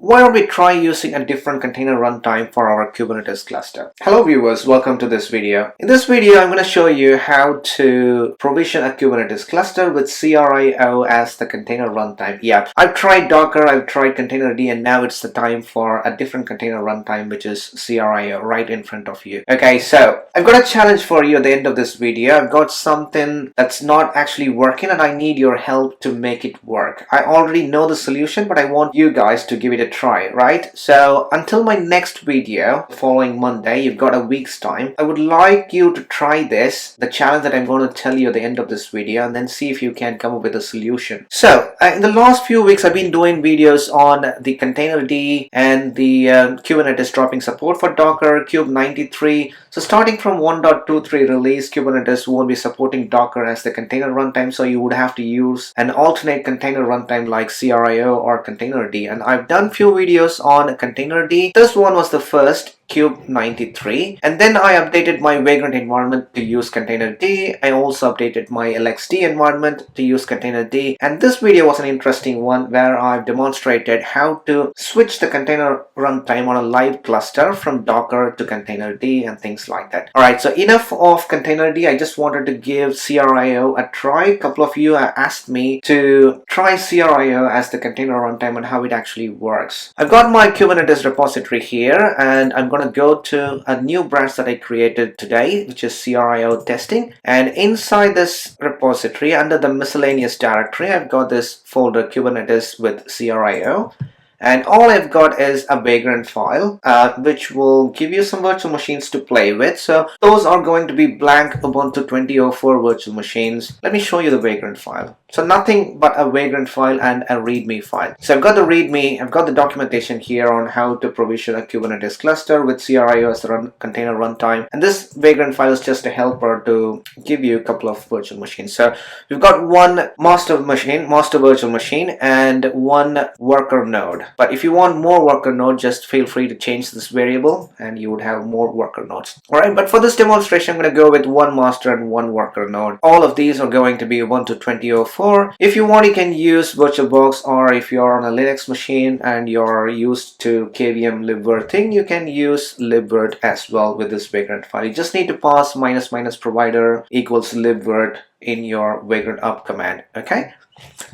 why don't we try using a different container runtime for our Kubernetes cluster? Hello viewers, welcome to this video. In this video, I'm going to show you how to provision a Kubernetes cluster with CRI-O as the container runtime. Yeah, I've tried Docker, I've tried Containerd, and now it's the time for a different container runtime, which is CRI-O right in front of you. Okay, so I've got a challenge for you at the end of this video. I've got something that's not actually working and I need your help to make it work. I already know the solution, but I want you guys to give it a try, right? So until my next video following Monday, you've got a week's time. I would like you to try this, the challenge that I'm going to tell you at the end of this video, and then see if you can come up with a solution. So in the last few weeks, I've been doing videos on the Containerd and the Kubernetes dropping support for Docker, Kube 93. So starting from 1.23 release, Kubernetes won't be supporting Docker as the container runtime, so you would have to use an alternate container runtime like CRI-O or Containerd. And I've done few videos on Containerd. This one was the first, Kube 93, and then I updated my Vagrant environment to use Containerd. I also updated my LXD environment to use Containerd, and this video was an interesting one where I've demonstrated how to switch the container runtime on a live cluster from Docker to Containerd and things like that. Alright, so enough of Containerd. I just wanted to give CRI-O a try. A couple of you asked me to try CRI-O as the container runtime and how it actually works. I've got my Kubernetes repository here, and I'm going to go to a new branch that I created today, which is CRI-O testing, and inside this repository under the miscellaneous directory, I've got this folder Kubernetes with CRI-O. And all I've got is a Vagrant file, which will give you some virtual machines to play with. So those are going to be blank Ubuntu 2004 virtual machines. Let me show you the Vagrant file. So nothing but a Vagrant file and a README file. So I've got the README, I've got the documentation here on how to provision a Kubernetes cluster with CRI-O as the container runtime. And this Vagrant file is just a helper to give you a couple of virtual machines. So we've got one master virtual machine, and one worker node. But if you want more worker nodes, just feel free to change this variable and you would have more worker nodes. Alright, but for this demonstration, I'm going to go with one master and one worker node. All of these are going to be Ubuntu 2004. If you want, you can use VirtualBox, or if you're on a Linux machine and you're used to KVM libvirt thing, you can use libvirt as well with this Vagrant file. You just need to pass -- provider equals libvirt in your Vagrant up command. Okay,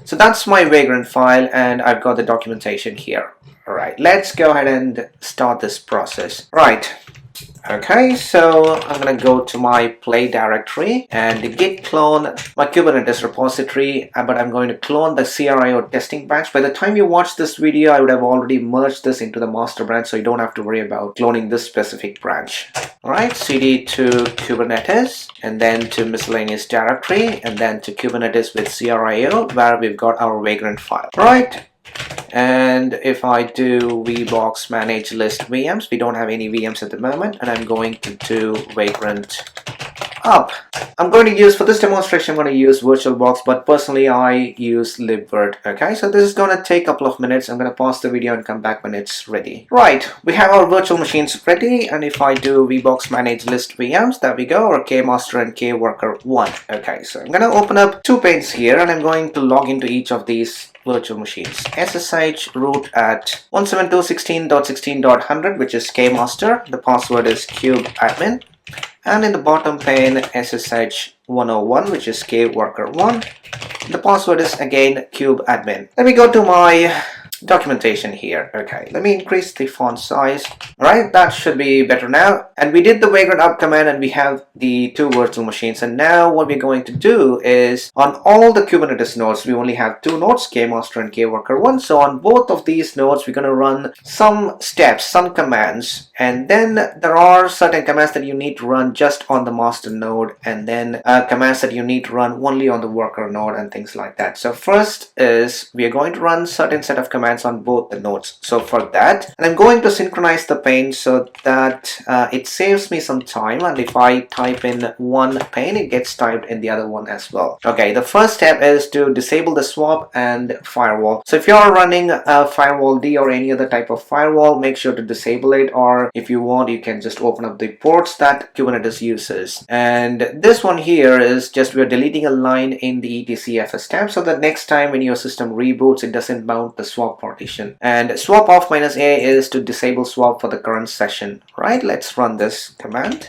so that's my Vagrant file, and I've got the documentation here. Alright, let's go ahead and start this process. Right. Okay, so I'm going to go to my play directory and git clone my Kubernetes repository, but I'm going to clone the CRI-O testing branch. By the time you watch this video, I would have already merged this into the master branch, so you don't have to worry about cloning this specific branch. Alright, cd to Kubernetes, and then to miscellaneous directory, and then to Kubernetes with CRI-O, where we've got our Vagrant file. Alright. And if I do vbox manage list VMs, we don't have any VMs at the moment, and I'm going to do Vagrant up. I'm going to use, for this demonstration, I'm going to use VirtualBox, but personally I use libvirt. Okay, so this is going to take a couple of minutes. I'm going to pause the video and come back when it's ready. Right, we have our virtual machines ready, and if I do vbox manage list VMs, there we go, or kmaster and kworker1. Okay, so I'm going to open up two panes here, and I'm going to log into each of these virtual machines. SSH root at 172.16.16.100, which is kmaster. The password is kubeadmin. And in the bottom pane, SSH 101, which is kworker1. The password is again kubeadmin. Let me go to my documentation here. Okay, let me increase the font size. Alright, that should be better now. And we did the Vagrant up command, and we have the two virtual machines. And now what we're going to do is, on all the Kubernetes nodes, we only have two nodes, kmaster and kworker1. So on both of these nodes, we're going to run some steps, some commands. And then there are certain commands that you need to run just on the master node, and then commands that you need to run only on the worker node, and things like that. So first is, we are going to run certain set of commands on both the nodes. So for that, and I'm going to synchronize the pane so that it saves me some time, and if I type in one pane, it gets typed in the other one as well. Okay, the first step is to disable the swap and firewall. So if you're running a firewall D or any other type of firewall, make sure to disable it, or if you want, you can just open up the ports that Kubernetes uses. And this one here is just, we're deleting a line in the etcfs tab, so that next time when your system reboots, it doesn't mount the swap partition. And swap off -a is to disable swap for the current session. Right, let's run this command.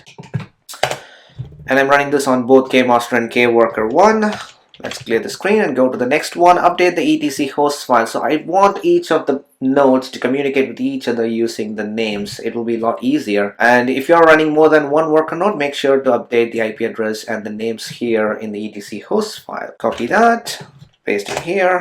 And I'm running this on both kmaster and kworker1. Let's clear the screen and go to the next one. Update the etc host file. So I want each of the nodes to communicate with each other using the names. It will be a lot easier. And if you're running more than one worker node, make sure to update the IP address and the names here in the etc host file. Copy that, paste it here.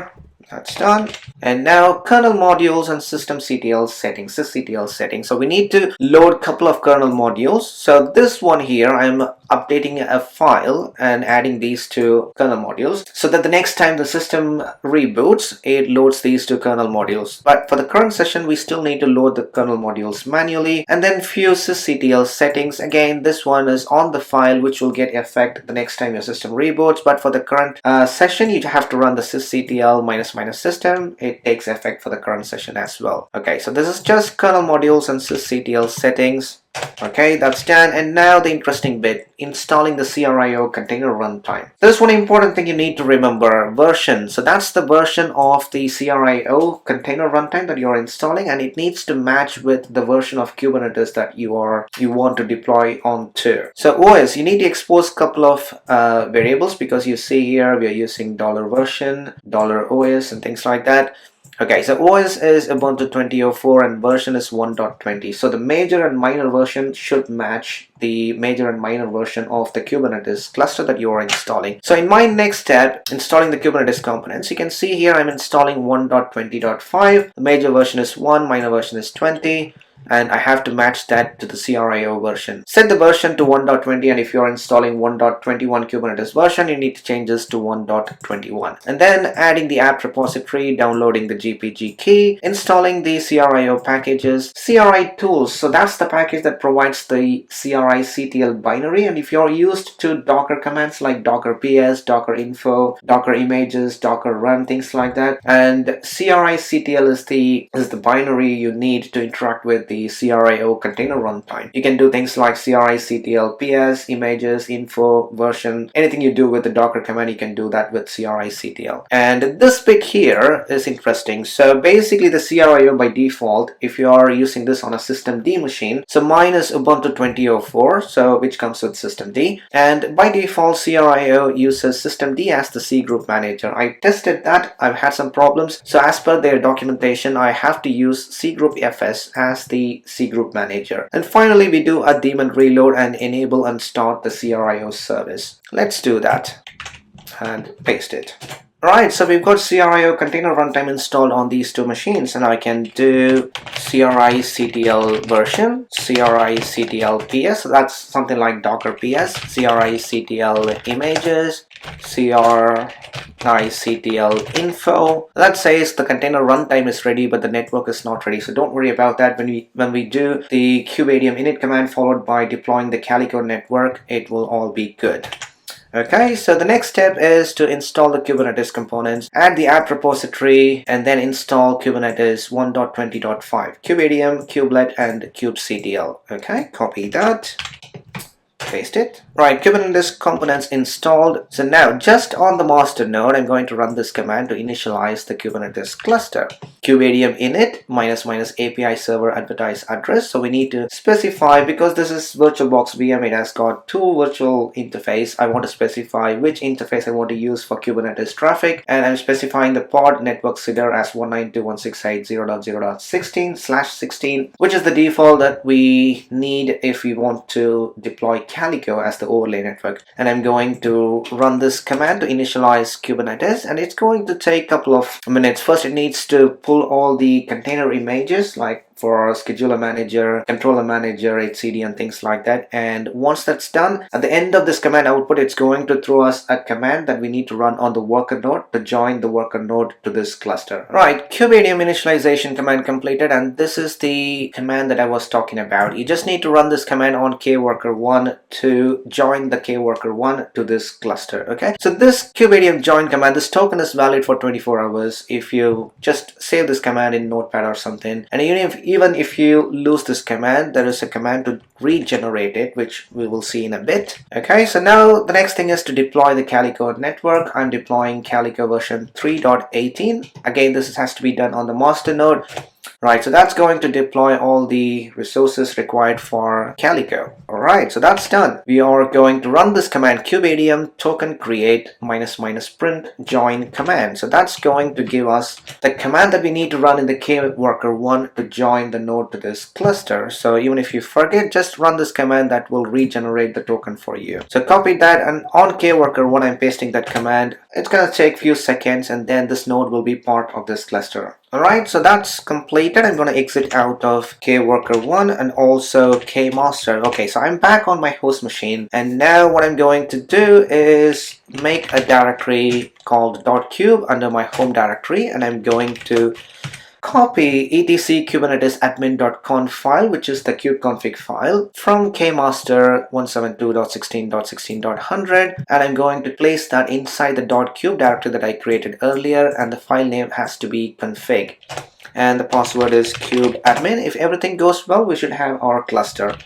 That's done. And now kernel modules and systemctl settings, sysctl settings. So we need to load a couple of kernel modules. So this one here, I'm updating a file and adding these two kernel modules so that the next time the system reboots, it loads these two kernel modules. But for the current session, we still need to load the kernel modules manually. And then few sysctl settings. Again, this one is on the file, which will get effect the next time your system reboots. But for the current session, you have to run the sysctl ---- system. It takes effect for the current session as well. Okay, so this is just kernel modules and sysctl settings. Okay, that's done. And now the interesting bit, installing the CRI-O container runtime. There's one important thing you need to remember, version. So that's the version of the CRI-O container runtime that you're installing, and it needs to match with the version of Kubernetes that you want to deploy onto. So OS, you need to expose a couple of variables, because you see here we are using $version, $OS and things like that. Okay, so OS is Ubuntu 20.04 and version is 1.20. So the major and minor version should match the major and minor version of the Kubernetes cluster that you are installing. So in my next step, installing the Kubernetes components, you can see here I'm installing 1.20.5. The major version is 1, minor version is 20. And I have to match that to the CRI-O version. Set the version to 1.20, and if you're installing 1.21 Kubernetes version, you need to change this to 1.21. And then adding the apt repository, downloading the GPG key, installing the CRI-O packages, CRI tools. So that's the package that provides the CRI-CTL binary. And if you're used to Docker commands like Docker PS, Docker info, Docker images, Docker run, things like that. And CRI-CTL is the binary you need to interact with the CRI-O container runtime. You can do things like CRI-CTL PS, images, info, version, anything you do with the Docker command, you can do that with CRI-CTL. And this bit here is interesting. So basically the CRI-O by default, if you are using this on a systemd machine, so mine is Ubuntu 20.04, so which comes with systemd, and by default CRI-O uses systemd as the C group manager. I tested that, I've had some problems, so as per their documentation, I have to use C group FS as the C group manager. And finally, we do a daemon reload and enable and start the CRI-O service. Let's do that and paste it. Alright, so we've got CRI-O container runtime installed on these two machines, and I can do CRI-CTL version, CRI-CTL PS, so that's something like Docker PS, CRI-CTL images, CRI-CTL info. That says the container runtime is ready, but the network is not ready. So don't worry about that. When we do the kubeadm init command followed by deploying the Calico network, it will all be good. Okay, so the next step is to install the Kubernetes components, add the apt repository, and then install Kubernetes 1.20.5, kubeadm, kubelet, and kubectl. Okay, copy that. Paste it. Right, Kubernetes components installed. So now just on the master node, I'm going to run this command to initialize the Kubernetes cluster. Kubeadm init -- API server advertise address. So we need to specify, because this is VirtualBox VM, it has got two virtual interface. I want to specify which interface I want to use for Kubernetes traffic, and I'm specifying the pod network CIDR as 192.168.0.0.16/16, which is the default that we need if we want to deploy Calico as the overlay network. And I'm going to run this command to initialize Kubernetes, and it's going to take a couple of minutes. First, it needs to pull all the container images, like for scheduler manager, controller manager, etcd, and things like that. And once that's done, at the end of this command output, it's going to throw us a command that we need to run on the worker node to join the worker node to this cluster. Right, kubeadm initialization command completed, and this is the command that I was talking about. You just need to run this command on kworker1 to join the kworker1 to this cluster. Okay, so this kubeadm join command, this token is valid for 24 hours. If you just save this command in Notepad or something, and even if you lose this command, there is a command to regenerate it, which we will see in a bit. Okay, so now the next thing is to deploy the Calico network. I'm deploying Calico version 3.18. Again, this has to be done on the master node. Right, so that's going to deploy all the resources required for Calico. Alright, so that's done. We are going to run this command kubeadm token create -- print join command. So that's going to give us the command that we need to run in the kworker1 to join the node to this cluster. So even if you forget, just run this command that will regenerate the token for you. So copy that, and on kworker1 I'm pasting that command. It's gonna take a few seconds, and then this node will be part of this cluster. Alright, so that's completed. I'm going to exit out of kworker1 and also kmaster. Okay, so I'm back on my host machine, and now what I'm going to do is make a directory called .cube under my home directory, and I'm going to copy etc kubernetes admin.conf file, which is the kubeconfig file, from kmaster 172.16.16.100, and I'm going to place that inside the .cube directory that I created earlier, and the file name has to be config, and the password is kubeadmin. If everything goes well, we should have our cluster.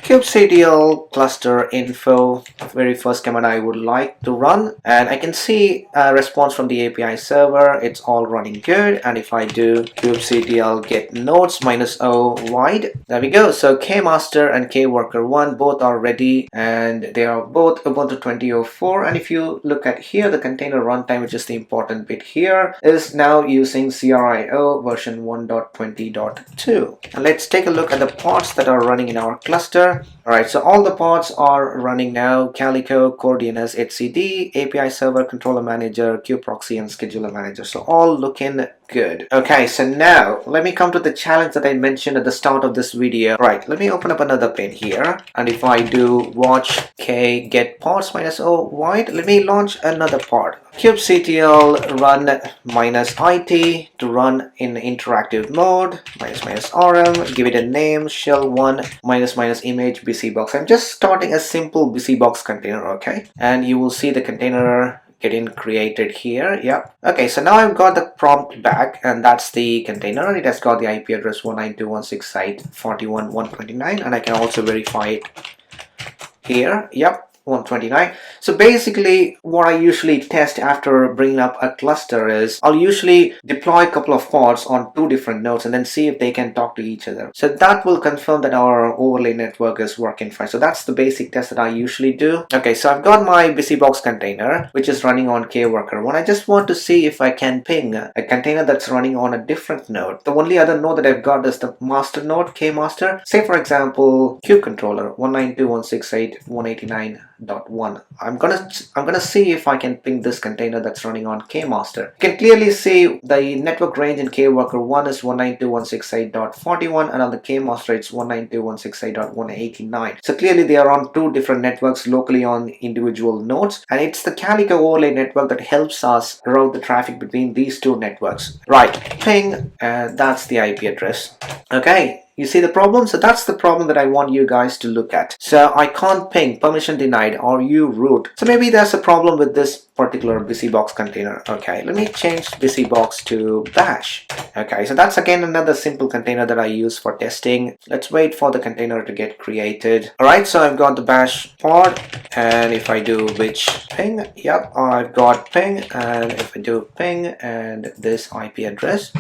kubectl cluster info, very first command I would like to run, and I can see a response from the API server. It's all running good. And if I do kubectl get nodes -o wide, there we go. So kmaster and kworker1 both are ready, and they are both Ubuntu 20.04. And if you look at here, the container runtime, which is the important bit here, is now using CRI-O version 1.20.2. And let's take a look at the pods that are running in our cluster. Alright, so all the pods are running now: Calico, Core DNS, etcd, API Server, Controller Manager, kubeproxy, and Scheduler Manager. So all looking good. Okay, so now let me come to the challenge that I mentioned at the start of this video. Right, let me open up another pane here, and if I do watch k get pods -o wide, let me launch another pod. kubectl run -it to run in interactive mode, --rm, give it a name, shell1 -- image busybox. I'm just starting a simple busybox container, okay? And you will see the container getting created here. Yep. Okay, so now I've got the prompt back, and that's the container. It has got the IP address 192.168.41.129, and I can also verify it here. Yep, 129. So basically what I usually test after bringing up a cluster is I'll usually deploy a couple of pods on 2 different nodes and then see if they can talk to each other. So that will confirm that our overlay network is working fine. So that's the basic test that I usually do. Okay, so I've got my busybox container, which is running on kworker1. I just want to see if I can ping a container that's running on a different node. The only other node that I've got is the master node, kmaster. Say for example, kubecontroller 192.168.189.1. I'm gonna see if I can ping this container that's running on kmaster. You can clearly see the network range in kworker1 is 192.168.41, and on the kmaster it's 192.168.189. So clearly they are on 2 different networks locally on individual nodes, and it's the Calico overlay network that helps us route the traffic between these 2 networks. Right, ping, and that's the IP address. Okay. You see the problem? So that's the problem that I want you guys to look at. So I can't ping, permission denied, or you root. So maybe there's a problem with this particular busybox container. Okay, let me change busybox to bash. Okay, so that's again another simple container that I use for testing. Let's wait for the container to get created. Alright, so I've got the bash pod, and if I do which ping, yep, I've got ping, and if I do ping and this IP address,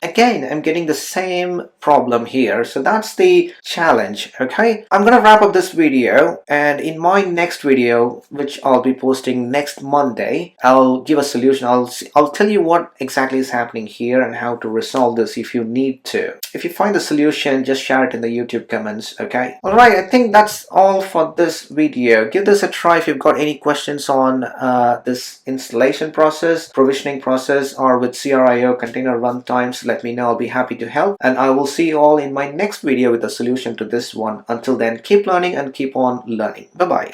again, I'm getting the same problem here. So that's the challenge. Okay, I'm gonna wrap up this video, and in my next video, which I'll be posting next Monday, I'll give a solution. I'll tell you what exactly is happening here and how to resolve this if you need to. If you find the solution, just share it in the YouTube comments. Okay, all right, I think that's all for this video. Give this a try. If you've got any questions on this installation process, provisioning process, or with CRI-O container runtimes, let me know. I'll be happy to help, and I will see you all in my next video with a solution to this one. Until then, keep learning and keep on learning. Bye bye.